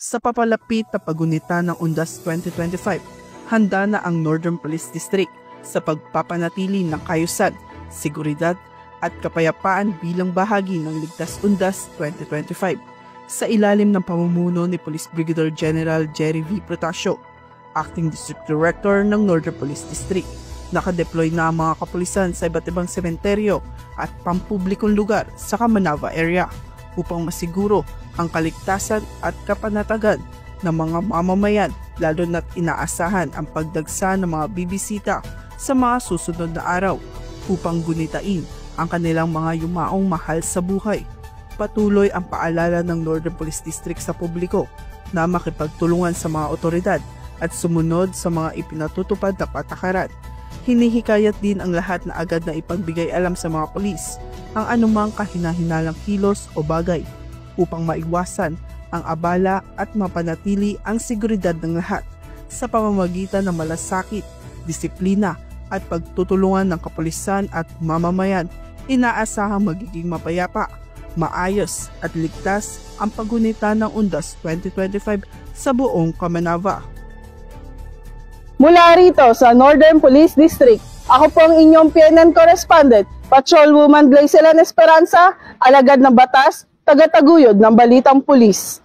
Sa papalapit na pagunita ng Undas 2025, handa na ang Northern Police District sa pagpapanatili ng kaayusan, seguridad at kapayapaan bilang bahagi ng Ligtas Undas 2025. Sa ilalim ng pamumuno ni Police Brigadier General Jerry V. Protasio, Acting District Director ng Northern Police District. Nakadeploy na ang mga kapulisan sa iba't ibang sementeryo at pampublikong lugar sa Kamanava area upang masiguro ang kaligtasan at kapanatagan ng mga mamamayan, lalo na't inaasahan ang pagdagsa ng mga bibisita sa mga susunod na araw upang gunitain ang kanilang mga yumaong mahal sa buhay. Patuloy ang paalala ng Northern Police District sa publiko na makipagtulungan sa mga otoridad at sumunod sa mga ipinatutupad na patakaran. Hinihikayat din ang lahat na agad na ipagbigay alam sa mga pulis ang anumang kahinahinalang kilos o bagay upang maiwasan ang abala at mapanatili ang seguridad ng lahat sa pamamagitan ng malasakit, disiplina at pagtutulungan ng kapulisan at mamamayan. Inaasahang magiging mapayapa, maayos at ligtas ang paggunita ng Undas 2025 sa buong Kamanava. Mula rito sa Northern Police District, ako po ang inyong PNN Correspondent, Patrolwoman Glacelan Esperanza, alagad ng batas, tagataguyod ng Balitang Pulis.